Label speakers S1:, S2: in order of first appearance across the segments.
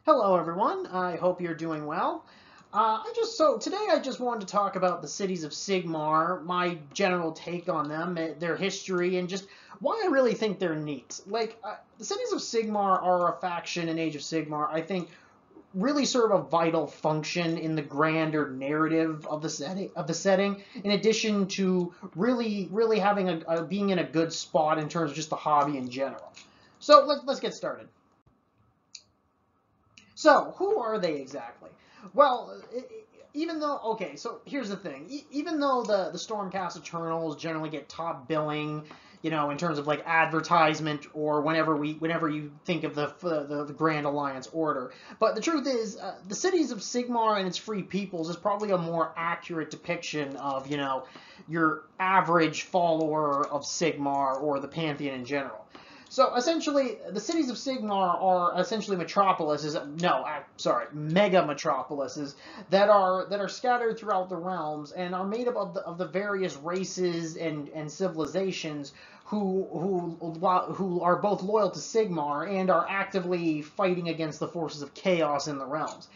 S1: Hello, everyone. I hope you're doing well. Today I just wanted to talk about the Cities of Sigmar, my general take on them, their history, and just why I really think they're neat. The Cities of Sigmar are a faction in Age of Sigmar, I think, really serve a vital function in the grander narrative of the setting, in addition to really having being in a good spot in terms of just the hobby in general. So let's get started. So, who are they exactly? Well, even though, okay, so here's the thing. Even though the Stormcast Eternals generally get top billing, in terms of like advertisement or whenever you think of the Grand Alliance Order, but the truth is, the Cities of Sigmar and its free peoples is probably a more accurate depiction of your average follower of Sigmar or the Pantheon in general. So essentially, the Cities of Sigmar are essentially metropolises. No, sorry, mega metropolises that are scattered throughout the realms and are made up of the various races and civilizations who are both loyal to Sigmar and are actively fighting against the forces of chaos in the realms.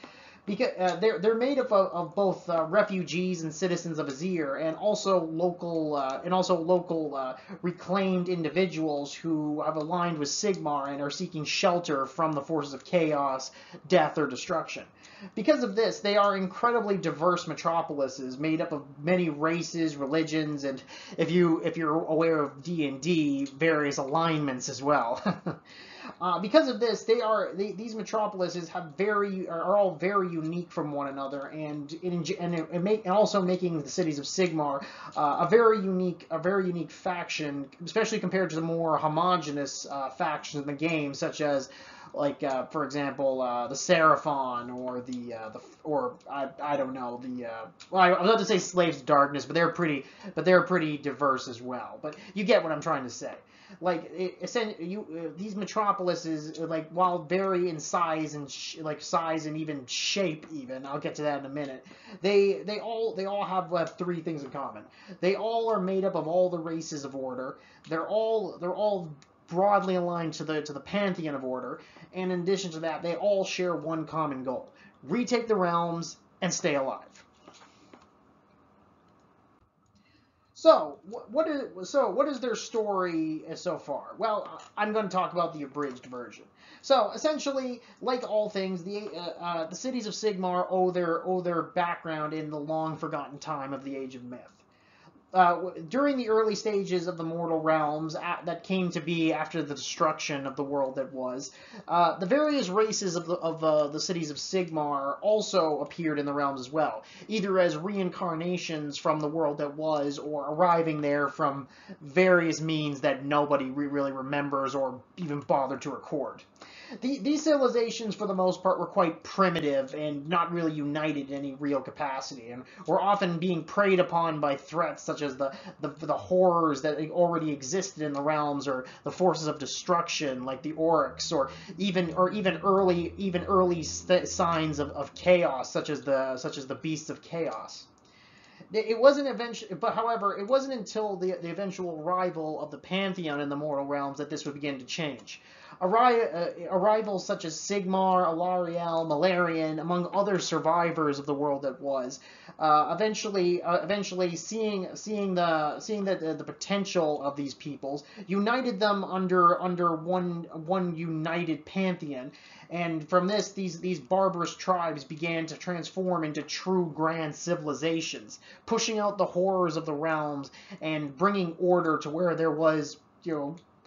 S1: Because they're made up of both refugees and citizens of Azir, and also local reclaimed individuals who have aligned with Sigmar and are seeking shelter from the forces of chaos, death, or destruction. Because of this, they are incredibly diverse metropolises made up of many races, religions, and if you're aware of D&D, various alignments as well. Because of this, these metropolises are all very unique from one another, and also making the Cities of Sigmar a very unique faction, especially compared to the more homogenous factions in the game, such as for example, the Seraphon or I don't know well, I was about to say Slaves of Darkness, but they're pretty diverse as well. But you get what I'm trying to say. These metropolises, while vary in size and size and even shape, I'll get to that in a minute. They all have three things in common. They all are made up of all the races of Order. They're all broadly aligned to the Pantheon of Order, and in addition to that, they all share one common goal: retake the realms and stay alive. So, what is their story so far? Well, I'm going to talk about the abridged version. So, essentially, like all things, the Cities of Sigmar owe their background in the long forgotten time of the Age of Myth. During the early stages of the mortal realms that came to be after the destruction of the world that was, the various races of the Cities of Sigmar also appeared in the realms as well, either as reincarnations from the world that was, or arriving there from various means that nobody really remembers or even bothered to record. These civilizations, for the most part, were quite primitive and not really united in any real capacity, and were often being preyed upon by threats such as the horrors that already existed in the realms, or the forces of destruction like the Oryx, or even early signs of chaos such as the beasts of chaos. It wasn't eventually, but however, it wasn't until the eventual arrival of the Pantheon in the mortal realms that this would begin to change. Arrivals such as Sigmar, Alariel, Malarian, among other survivors of the world that was, eventually seeing the potential of these peoples, united them under one united pantheon. And from this, these barbarous tribes began to transform into true grand civilizations, pushing out the horrors of the realms and bringing order to where there was,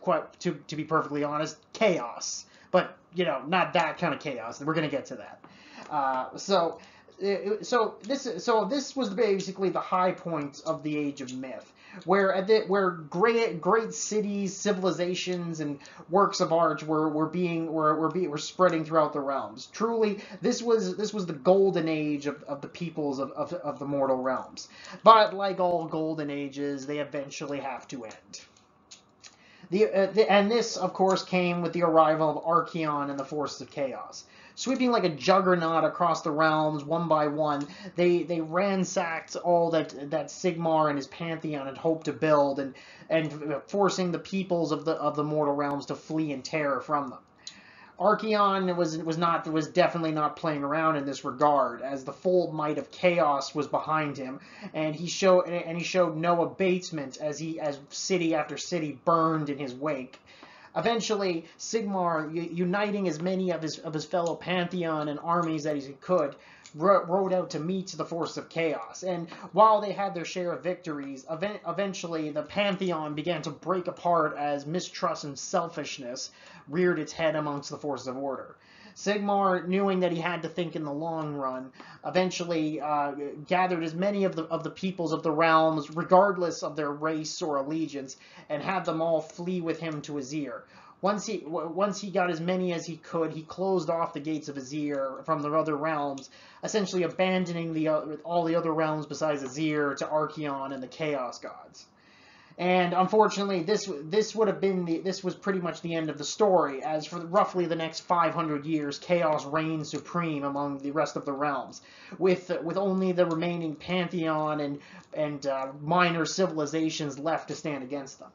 S1: quite, to be perfectly honest, chaos. But, not that kind of chaos. We're going to get to that. So this was basically the high point of the Age of Myth, where great cities, civilizations, and works of art were spreading throughout the realms. Truly, this was the golden age of the peoples of the mortal realms. But like all golden ages, they eventually have to end. And this, of course, came with the arrival of Archaon and the forces of chaos. Sweeping like a juggernaut across the realms, one by one, they ransacked all that Sigmar and his pantheon had hoped to build, and forcing the peoples of the mortal realms to flee in terror from them. Archeon was definitely not playing around in this regard, as the full might of chaos was behind him, and he showed no abatement as city after city burned in his wake. Eventually, Sigmar, uniting as many of his fellow Pantheon and armies as he could, rode out to meet the force of chaos. And while they had their share of victories, eventually the Pantheon began to break apart as mistrust and selfishness reared its head amongst the forces of order. Sigmar, knowing that he had to think in the long run, eventually gathered as many of the peoples of the realms, regardless of their race or allegiance, and had them all flee with him to Azir. Once he got as many as he could, he closed off the gates of Azir from the other realms, essentially abandoning all the other realms besides Azir to Archeon and the Chaos Gods. And unfortunately, this was pretty much the end of the story, as for roughly the next 500 years, chaos reigned supreme among the rest of the realms, with only the remaining Pantheon and minor civilizations left to stand against them.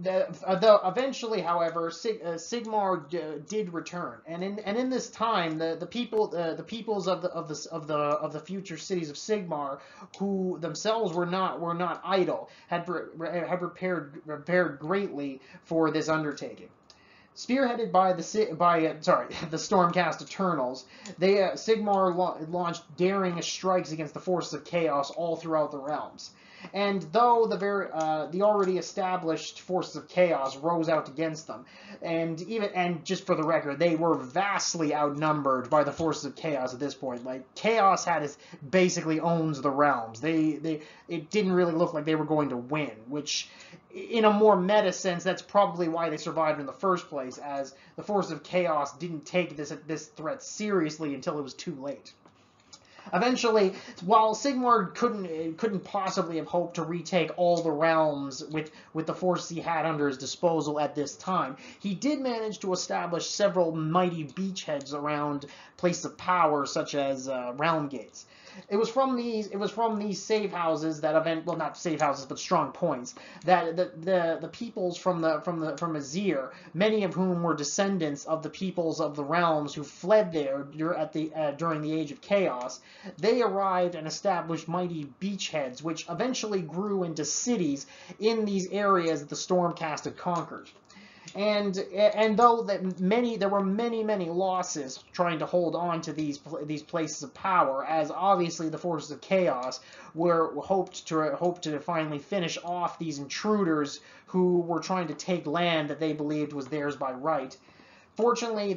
S1: Eventually, however, Sigmar did return, and in this time, the peoples of the future cities of Sigmar, who themselves were not idle, had prepared greatly for this undertaking. Spearheaded by the Stormcast Eternals, Sigmar launched daring strikes against the forces of chaos all throughout the realms. And though the already established forces of chaos rose out against them, and just for the record, they were vastly outnumbered by the forces of chaos at this point. Like, chaos basically owns the realms. It didn't really look like they were going to win, which, in a more meta sense, that's probably why they survived in the first place, as the forces of chaos didn't take this threat seriously until it was too late. Eventually, while Sigmar couldn't possibly have hoped to retake all the realms with the forces he had under his disposal at this time, he did manage to establish several mighty beachheads around places of power, such as realm gates. It was from these save houses not save houses, but strong points, that the peoples from Azir, many of whom were descendants of the peoples of the realms who fled there during the Age of Chaos, they arrived and established mighty beachheads, which eventually grew into cities in these areas that the Stormcast had conquered. And though there were many losses trying to hold on to these places of power, as obviously the forces of chaos hoped to finally finish off these intruders who were trying to take land that they believed was theirs by right. Fortunately,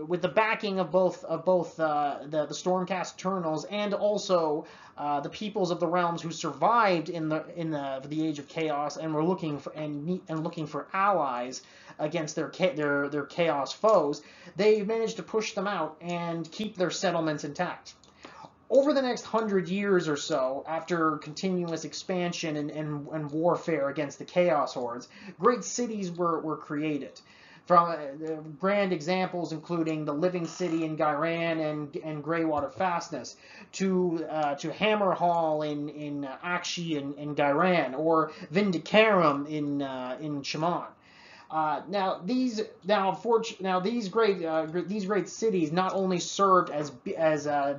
S1: with the backing of both the Stormcast Eternals and also the peoples of the realms who survived in the Age of Chaos and were looking for allies against their chaos foes, they managed to push them out and keep their settlements intact. Over the next 100 years or so, after continuous expansion and warfare against the Chaos Hordes, great cities were created. From grand examples including the Living City in Ghyran and Greywater Fastness, to Hammerhall in Akshi and Ghyran, or Vindicarum in Shaman. These great cities not only served as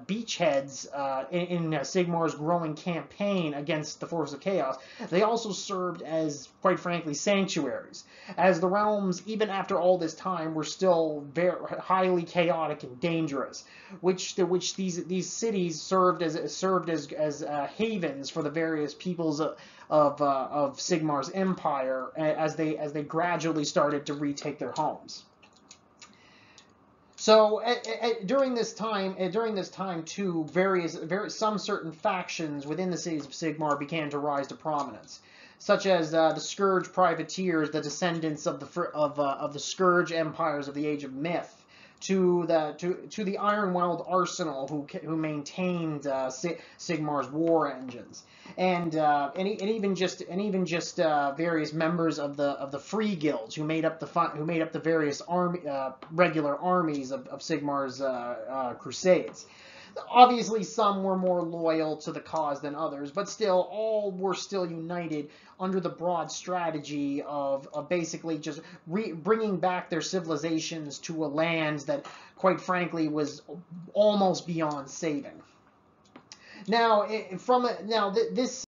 S1: beachheads in Sigmar's growing campaign against the force of chaos, they also served as, quite frankly, sanctuaries, as the realms, even after all this time, were still very highly chaotic and dangerous, which these cities served as havens for the various peoples of Sigmar's empire as they gradually started to retake their homes. So during this time too, some certain factions within the cities of Sigmar began to rise to prominence, such as the Scourge Privateers, the descendants of the Scourge empires of the Age of Myth, to the Ironwild Arsenal, who maintained Sigmar's war engines, and even just various members of the Free Guilds who made up the various regular armies of Sigmar's crusades. Obviously, some were more loyal to the cause than others, but still, all were still united under the broad strategy of basically just bringing back their civilizations to a land that, quite frankly, was almost beyond saving. Now, this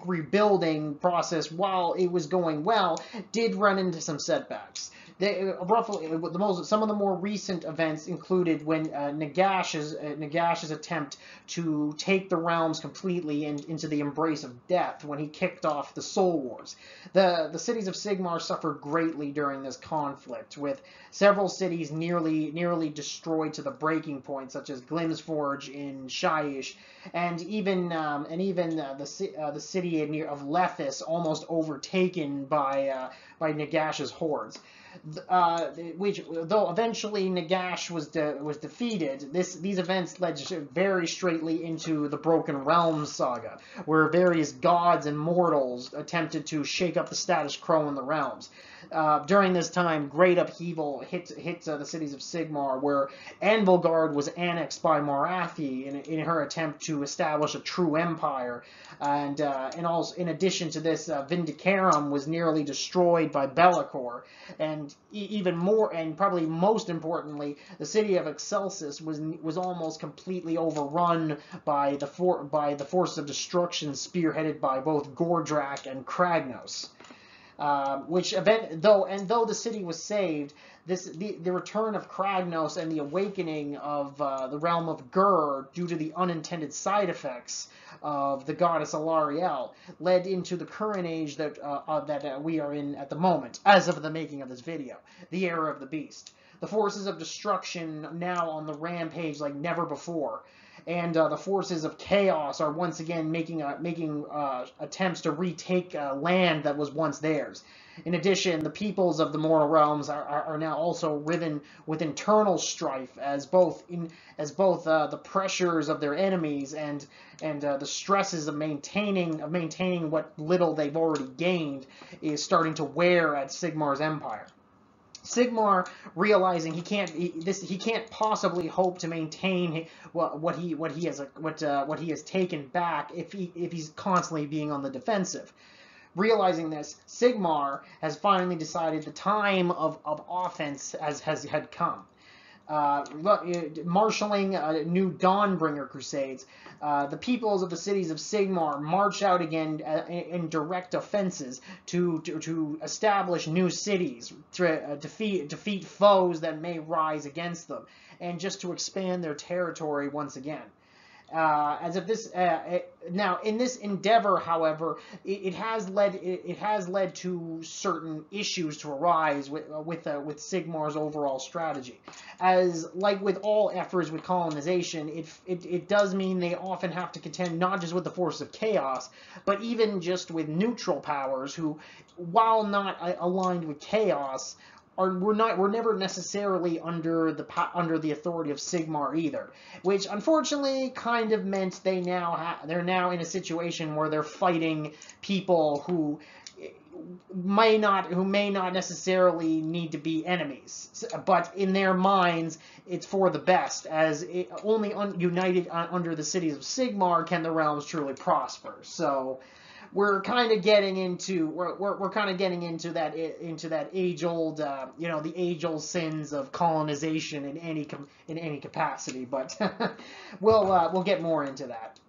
S1: rebuilding process, while it was going well, did run into some setbacks. Some of the more recent events included when Nagash's attempt to take the realms completely into the embrace of death when he kicked off the Soul Wars. The cities of Sigmar suffered greatly during this conflict, with several cities nearly destroyed to the breaking point, such as Glimsforge in Shyish, and even the city of Lethis almost overtaken by Nagash's hordes. Which, though eventually Nagash was defeated, these events led very straightly into the Broken Realms saga, where various gods and mortals attempted to shake up the status quo in the realms. During this time, great upheaval hit the cities of Sigmar, where Anvilgard was annexed by Morathi in her attempt to establish a true empire, and also in addition to this, Vindicarum was nearly destroyed by Be'lakor, and even more, and probably most importantly, the city of Excelsis was almost completely overrun by the forces of destruction spearheaded by both Gordrak and Kragnos. Though the city was saved, the return of Kragnos and the awakening of the realm of Gur due to the unintended side effects of the goddess Alariel led into the current age that we are in at the moment, as of the making of this video, the era of the beast. The forces of destruction now on the rampage like never before. And the forces of chaos are once again making attempts to retake land that was once theirs. In addition, the peoples of the mortal realms are now also riven with internal strife, as both the pressures of their enemies and the stresses of maintaining what little they've already gained is starting to wear at Sigmar's empire. Sigmar, realizing he can't possibly hope to maintain what he has taken back if he's constantly being on the defensive. Realizing this, Sigmar has finally decided the time of offense had come. Marshalling new Dawnbringer crusades, the peoples of the cities of Sigmar march out again in direct offenses to establish new cities, to defeat foes that may rise against them, and just to expand their territory once again. Now in this endeavor, however, it has led to certain issues to arise with Sigmar's overall strategy. As like with all efforts with colonization, it does mean they often have to contend not just with the forces of chaos, but even just with neutral powers who, while not aligned with chaos, we're never necessarily under the authority of Sigmar either, which unfortunately kind of meant they're now in a situation where they're fighting people who may not necessarily need to be enemies, but in their minds it's for the best, as only united under the cities of Sigmar can the realms truly prosper. So we're kind of getting into that age old the age old sins of colonization in any capacity, but we'll get more into that.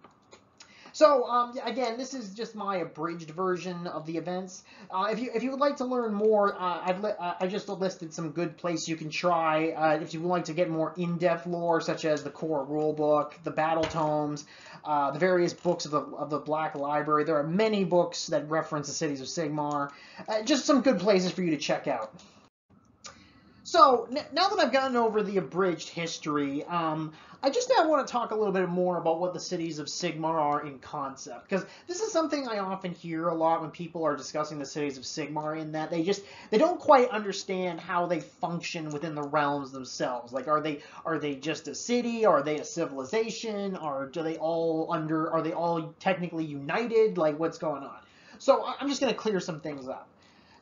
S1: So again, this is just my abridged version of the events. If you would like to learn more, I just listed some good places you can try. If you would like to get more in-depth lore, such as the core rulebook, the battle tomes, the various books of the Black Library. There are many books that reference the cities of Sigmar. Just some good places for you to check out. So, now that I've gotten over the abridged history, I just now want to talk a little bit more about what the cities of Sigmar are in concept, because this is something I often hear a lot when people are discussing the cities of Sigmar, in that they don't quite understand how they function within the realms themselves. Like, are they just a city? Are they a civilization? Or are they all technically united? Like, what's going on? So I'm just going to clear some things up.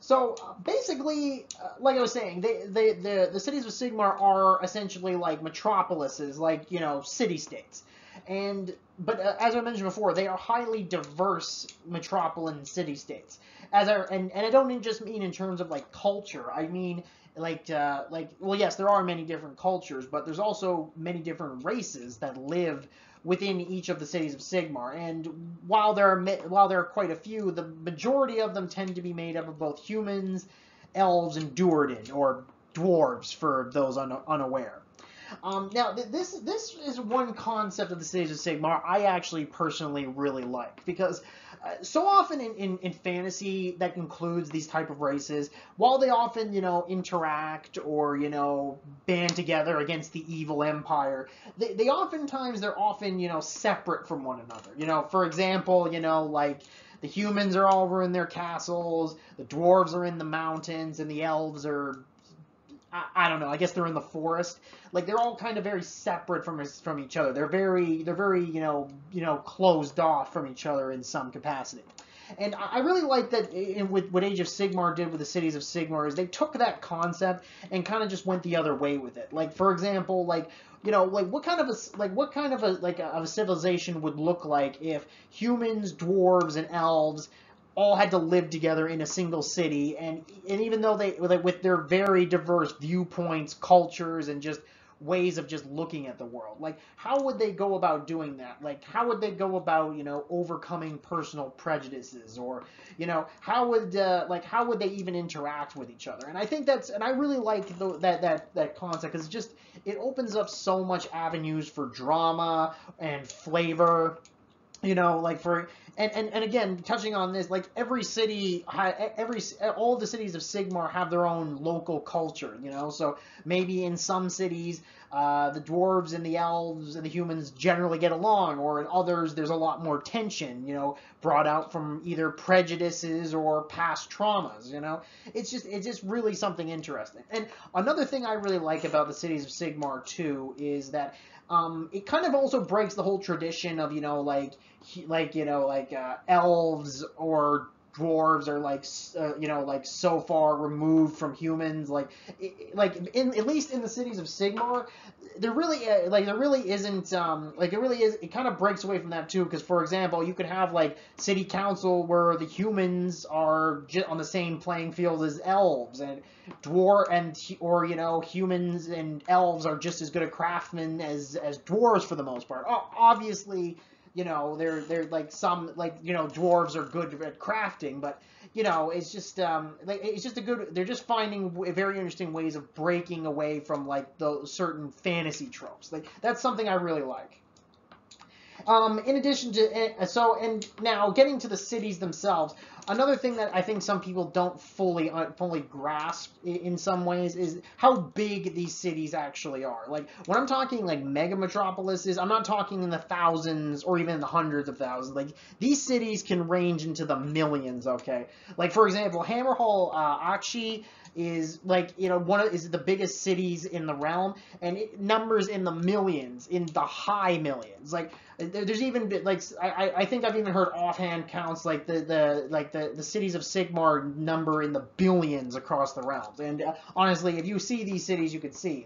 S1: So basically, like I was saying, the cities of Sigmar are essentially like metropolises, like city states, but as I mentioned before, they are highly diverse metropolitan city states. And I don't just mean in terms of like culture. I mean well, yes, there are many different cultures, but there's also many different races that live within each of the cities of Sigmar. And while there are quite a few, the majority of them tend to be made up of both humans, elves, and Duerden, or dwarves for those unaware. Now, this is one concept of the Cities of Sigmar I actually personally really like, because so often in fantasy that includes these type of races, while they often interact or band together against the evil empire, they're often separate from one another. For example, like the humans are all over in their castles, the dwarves are in the mountains, and the elves are, I don't know, I guess they're in the forest. Like, they're all kind of very separate from each other. They're very closed off from each other in some capacity. And I really like that with what Age of Sigmar did with the Cities of Sigmar is they took that concept and kind of just went the other way with it. Like, for example, what kind of a civilization would look like if humans, dwarves, and elves all had to live together in a single city, and even though they, with their very diverse viewpoints, cultures, and just ways of just looking at the world, like, how would they go about doing that? Like, how would they go about overcoming personal prejudices, or how would they even interact with each other? And I really like that concept, because it opens up so much avenues for drama and flavor. And again, touching on this, like, every city, all the cities of Sigmar have their own local culture, so maybe in some cities, the dwarves and the elves and the humans generally get along, or in others there's a lot more tension, brought out from either prejudices or past traumas. It's just really something interesting. And another thing I really like about the Cities of Sigmar too is that it kind of also breaks the whole tradition of elves or dwarves are so far removed from humans, at least in the Cities of Sigmar, there really isn't it kind of breaks away from that too, because for example you could have city council where the humans are on the same playing field as elves, and humans and elves are just as good at craftsmen as dwarves for the most part. Obviously, they're dwarves are good at crafting, but they're just finding very interesting ways of breaking away from those certain fantasy tropes. That's something I really like. In addition to, and now getting to the cities themselves, another thing that I think some people don't fully grasp in some ways is how big these cities actually are. Like, when I'm talking mega metropolises, I'm not talking in the thousands or even in the hundreds of thousands. Like, these cities can range into the millions. Okay, like for example, Hammerhall Akshi is is the biggest cities in the realm, and it numbers in the millions, in the high millions. There's even I think I've even heard offhand counts the Cities of Sigmar number in the billions across the realms. And honestly, if you see these cities, you could see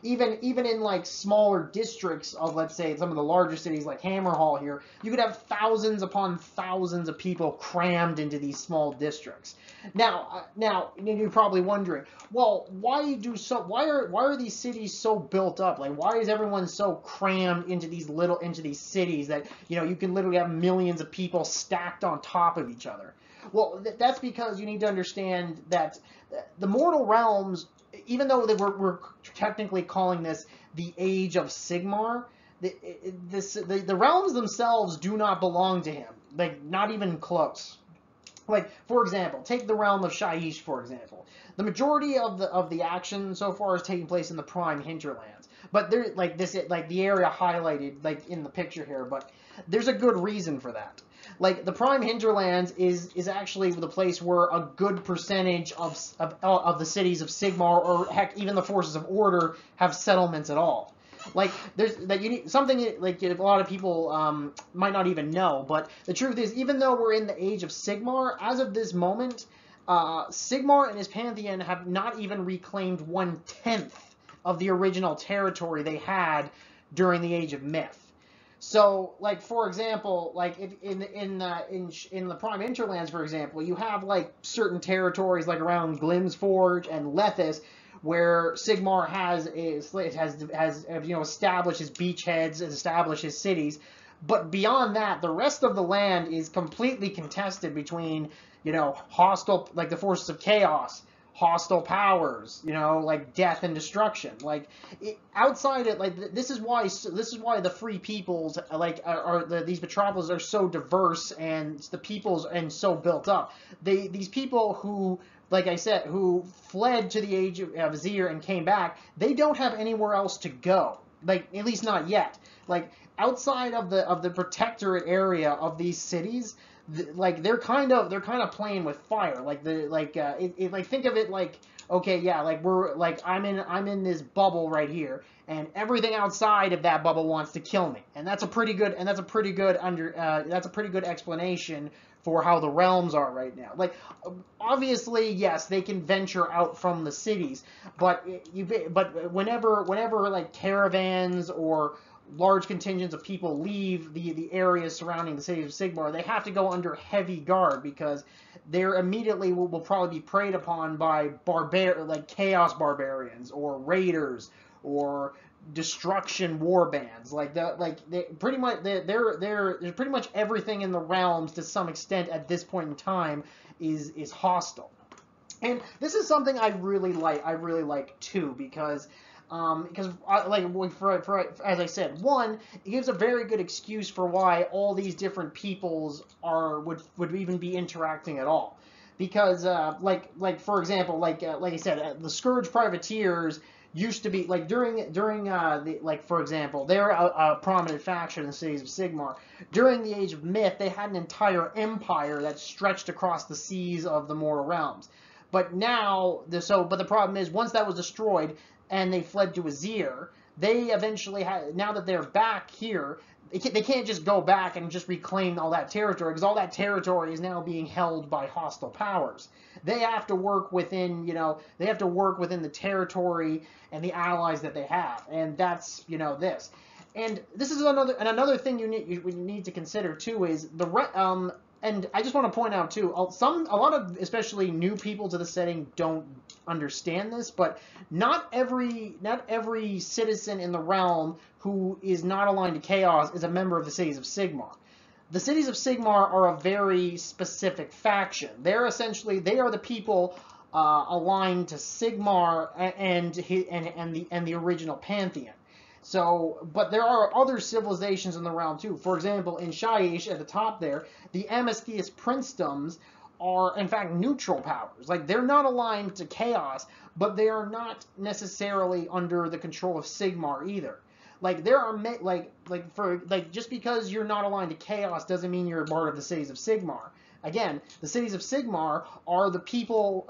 S1: even in smaller districts of, let's say, some of the larger cities like Hammerhall here, you could have thousands upon thousands of people crammed into these small districts. Now you're probably wondering, well, why are these cities so built up? Why is everyone so crammed into these cities that you can literally have millions of people stacked on top of each other? Well, that's because you need to understand that the mortal realms, even though we're technically calling this the Age of Sigmar, the realms themselves do not belong to him. Not even close. For example, take the realm of Shaiish, for example. The majority of the action so far is taking place in the Prime Hinterlands. But there, the area highlighted, in the picture here, but there's a good reason for that. The Prime Hinterlands is actually the place where a good percentage of the cities of Sigmar, or heck, even the forces of order, have settlements at all. There's you need something a lot of people might not even know, but the truth is, even though we're in the Age of Sigmar, as of this moment, Sigmar and his pantheon have not even reclaimed 1/10 of the original territory they had during the Age of Myth. So, like, for example, like if in the Prime Interlands, for example, you have like certain territories like around Glimsforge and Lethis, where Sigmar has established his beachheads, established his cities, but beyond that, the rest of the land is completely contested between hostile, like the forces of chaos, hostile powers, like death and destruction. Like outside it, like this is why the free peoples these metropolises are so diverse and the peoples and so built up. These people who, like I said, who fled to the Age of Azir and came back, they don't have anywhere else to go. Like at least not yet. Like outside of the protectorate area of these cities, like they're kind of playing with fire. Like think of it like, okay, yeah, like I'm in this bubble right here, and everything outside of that bubble wants to kill me, and that's a pretty good explanation for how the realms are right now. Like, obviously, yes, they can venture out from the cities, but whenever like caravans or large contingents of people leave the areas surrounding the city of Sigmar, they have to go under heavy guard because they're immediately will probably be preyed upon by chaos barbarians or raiders or destruction war bands. There's pretty much everything in the realms to some extent at this point in time is hostile. And this is something I really like too, because as I said, one, it gives a very good excuse for why all these different peoples would even be interacting at all. Because for example, like I said, the Scourge Privateers used to be for example, they're a prominent faction in the Cities of Sigmar. During the Age of Myth, they had an entire empire that stretched across the seas of the mortal realms. But now, but the problem is, once that was destroyed and they fled to Azir, they eventually now that they're back here, they can't just go back and just reclaim all that territory, because all that territory is now being held by hostile powers. They have to work within, the territory and the allies that they have, and that's, this. And this is another thing you need to consider too, is and I just want to point out too, a lot of especially new people to the setting don't understand this, but not every citizen in the realm who is not aligned to chaos is a member of the Cities of Sigmar. The Cities of Sigmar are a very specific faction. They are the people aligned to Sigmar and the original pantheon. So, but there are other civilizations in the realm too. For example, in Shyish, at the top there, the Amestheus princedoms are in fact neutral powers. Like, they're not aligned to chaos, but they are not necessarily under the control of Sigmar either. Like, there are just because you're not aligned to chaos doesn't mean you're a part of the Cities of Sigmar. Again, the Cities of Sigmar are the people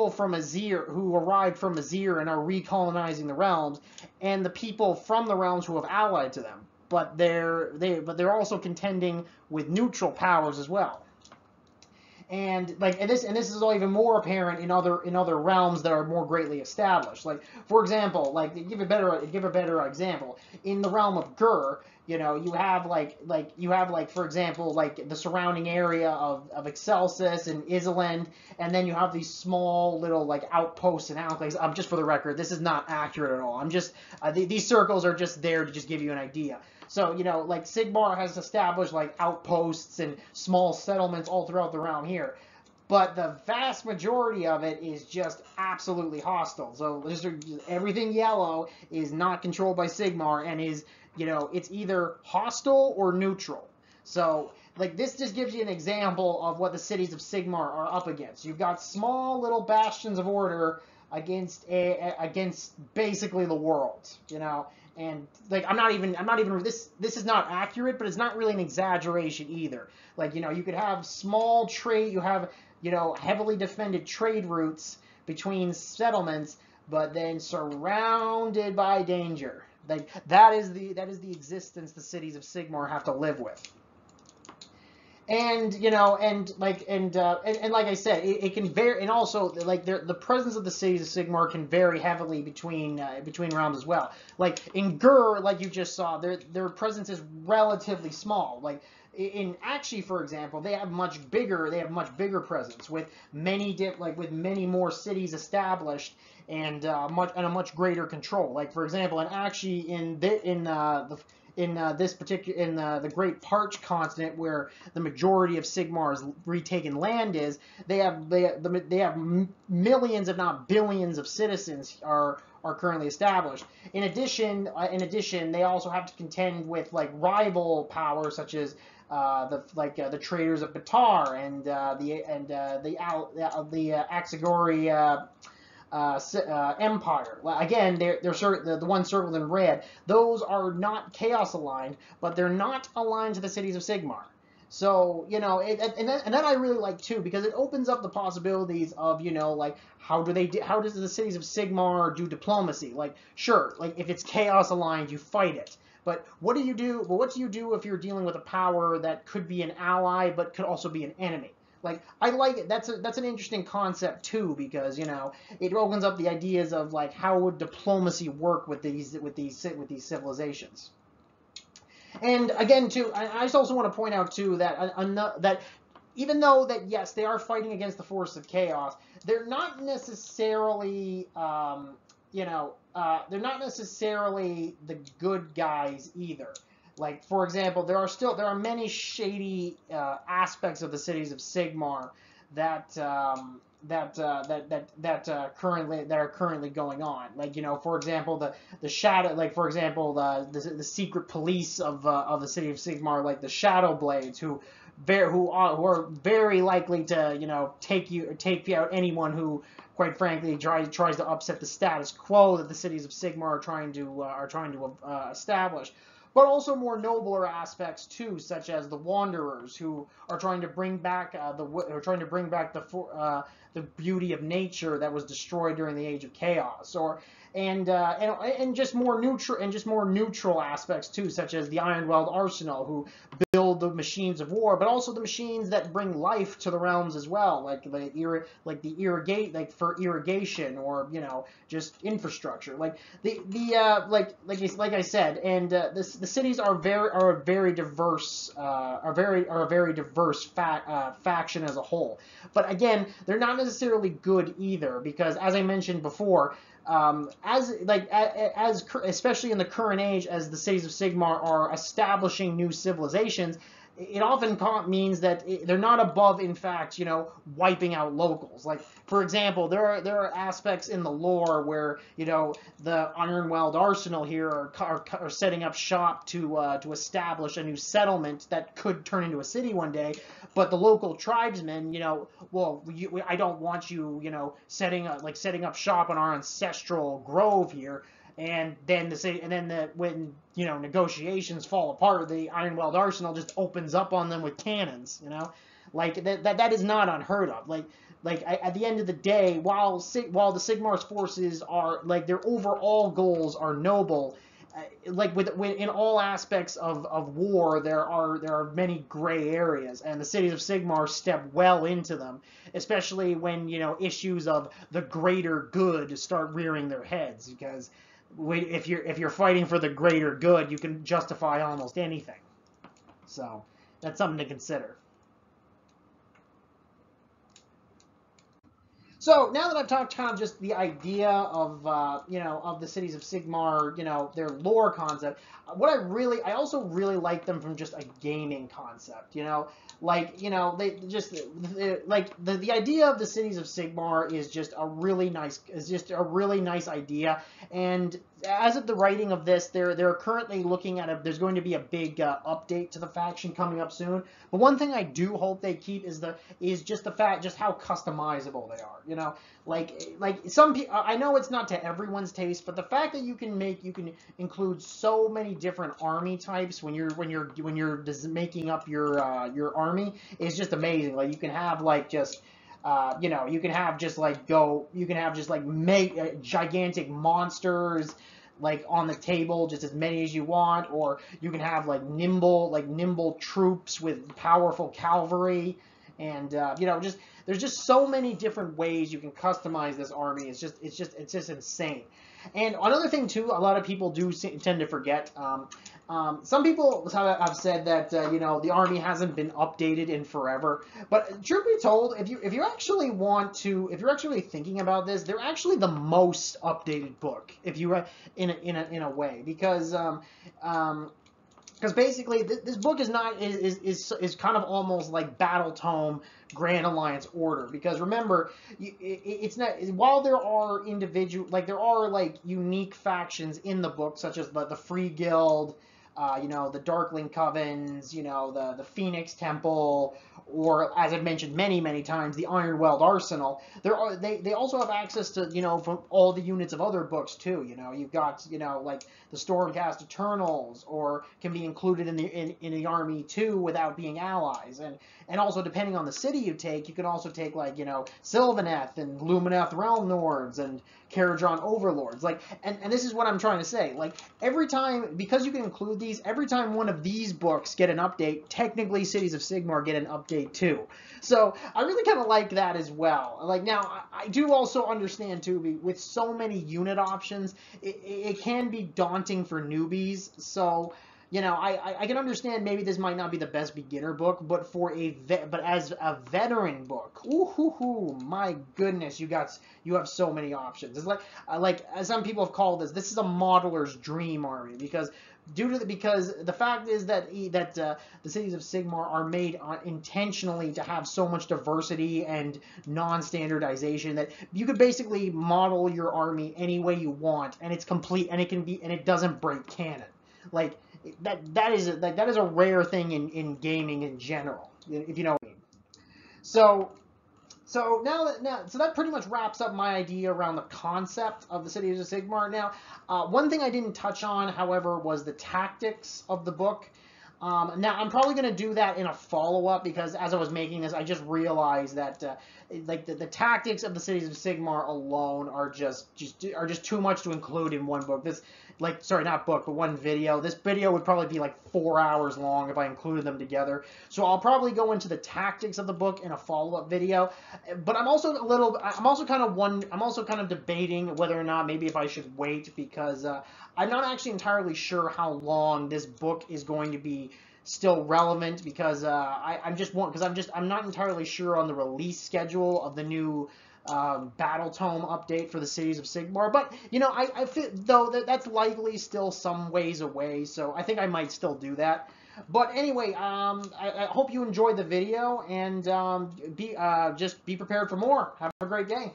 S1: from Azir who arrived from Azir and are recolonizing the realms, and the people from the realms who have allied to them. But they're also contending with neutral powers as well. And this is all even more apparent in other realms that are more greatly established. Like, for example, give a better example, in the realm of Gur, you have for example, the surrounding area of Excelsis and Isolend, and then you have these small little outposts and enclaves. Just for the record, this is not accurate at all. I'm just these circles are just there to just give you an idea. So, Sigmar has established, outposts and small settlements all throughout the realm here. But the vast majority of it is just absolutely hostile. So, everything yellow is not controlled by Sigmar and is, it's either hostile or neutral. So, this just gives you an example of what the Cities of Sigmar are up against. You've got small little bastions of order against basically the world, And I'm not even this is not accurate, but it's not really an exaggeration either. You could have small trade, you have heavily defended trade routes between settlements, but then surrounded by danger. That is the existence the Cities of Sigmar have to live with. And you know, and like I said, it can vary, and also like the presence of the cities of Sigmar can vary heavily between realms as well. Like in Gur, like you just saw, their presence is relatively small. Like in Akshi, for example, they have much bigger presence with with many more cities established and a much greater control. Like for example, in Akshi, in the Great Parch continent, where the majority of Sigmar's retaken land is, they have millions, if not billions, of citizens are currently established. In addition, they also have to contend with like rival powers such as the traders of Batar and the Axagori Empire. Again, they're the ones circled in red. Those are not chaos aligned, but they're not aligned to the cities of Sigmar. So you know, and then I really like too, because it opens up the possibilities of, you know, like how does the cities of Sigmar do diplomacy? Like sure, like if it's chaos aligned, you fight it. But what do you do? Well, what do you do if you're dealing with a power that could be an ally but could also be an enemy? Like I like it. That's an interesting concept too, because you know it opens up the ideas of like how would diplomacy work with these civilizations. And again, too, I just also want to point out too that that even though that yes, they are fighting against the force of chaos, they're not necessarily they're not necessarily the good guys either. Like for example, there are many shady aspects of the cities of Sigmar that are currently going on. Like you know, for example, the shadow, like for example, the secret police of the city of Sigmar, like the Shadow Blades, who are very likely to, you know, take out anyone who, quite frankly, tries to upset the status quo that the cities of Sigmar are trying to establish. But also more nobler aspects too, such as the Wanderers, who are trying to bring back the beauty of nature that was destroyed during the Age of Chaos, or and just more neutral aspects too, such as the Ironweld Arsenal, who build the machines of war, but also the machines that bring life to the realms as well, like for irrigation, or you know, just infrastructure, like like I said, and the cities are a very diverse faction as a whole. But again, they're not necessarily good either, because as I mentioned before, as especially in the current age, as the cities of Sigmar are establishing new civilizations, it often means that they're not above, in fact, you know, wiping out locals. Like, for example, there are aspects in the lore where, you know, the Ironweld Arsenal here are setting up shop to establish a new settlement that could turn into a city one day. But the local tribesmen, you know, well, I don't want you, you know, setting up shop on our ancestral grove here. And then when, you know, negotiations fall apart, the Ironweld Arsenal just opens up on them with cannons. You know, like that is not unheard of. At the end of the day, while the Sigmar's forces are, like, their overall goals are noble, in all aspects of war, there are many gray areas, and the cities of Sigmar step well into them, especially when, you know, issues of the greater good start rearing their heads, because if you're fighting for the greater good, you can justify almost anything. So that's something to consider. So now that I've talked kind of just the idea of of the cities of Sigmar, you know, their lore concept, I also really like them from just a gaming concept. You know, like, you know, they just like the idea of the cities of Sigmar is just a really nice idea. And as of the writing of this, they're currently looking at there's going to be a big update to the faction coming up soon. But one thing I do hope they keep is just how customizable they are. You know, like some people, I know it's not to everyone's taste, but the fact that you can include so many different army types when you're just making up your army is just amazing. Like you can have like just you can have just like make gigantic monsters, like on the table, just as many as you want, or you can have like nimble troops with powerful cavalry, and just there's just so many different ways you can customize this army. It's just insane. And another thing too, a lot of people do tend to forget. Some people have said that the army hasn't been updated in forever, but truth be told, if you actually if you're actually thinking about this, they're actually the most updated book, if you in a way, because basically this book is kind of almost like Battle Tome Grand Alliance Order, because remember, it's not, while there are there are like unique factions in the book, such as the Free Guild, the Darkling Covens, the Phoenix Temple, or as I've mentioned many times, the Ironweld Arsenal. They also have access to from all the units of other books too. You've got like the Stormcast Eternals, or can be included in the army too without being allies, and also depending on the city you take, you can also take like Sylvaneth and Lumineth Realm Lords and Caradron Overlords. Like, and this is what I'm trying to say. Like, every time, because you can include these, every time one of these books get an update, technically Cities of Sigmar get an update too. So I really kind of like that as well. Like, now I do also understand too, with so many unit options, it can be daunting for newbies. So I can understand maybe this might not be the best beginner book, but but as a veteran book, ooh, my goodness, you have so many options. It's like as some people have called this is a modeler's dream army, because because the fact is that the Cities of Sigmar are made intentionally to have so much diversity and non-standardization that you could basically model your army any way you want, and it's complete, and it doesn't break canon. Like, that is a rare thing in gaming in general, if you know what I mean. So so that pretty much wraps up my idea around the concept of the Cities of Sigmar. Now, one thing I didn't touch on, however, was the tactics of the book. Now, I'm probably going to do that in a follow-up, because as I was making this, I just realized that like the tactics of the Cities of Sigmar alone are just too much to include in one book. Sorry, not book, but one video. This video would probably be like 4 hours long if I included them together. So I'll probably go into the tactics of the book in a follow-up video. But I'm also kind of debating whether or not maybe if I should wait, because I'm not actually entirely sure how long this book is going to be still relevant, because I'm not entirely sure on the release schedule of the new Battle Tome update for the Cities of Sigmar. But I feel though that's likely still some ways away, so I think I might still do that. But anyway, I hope you enjoyed the video, and just be prepared for more. Have a great day.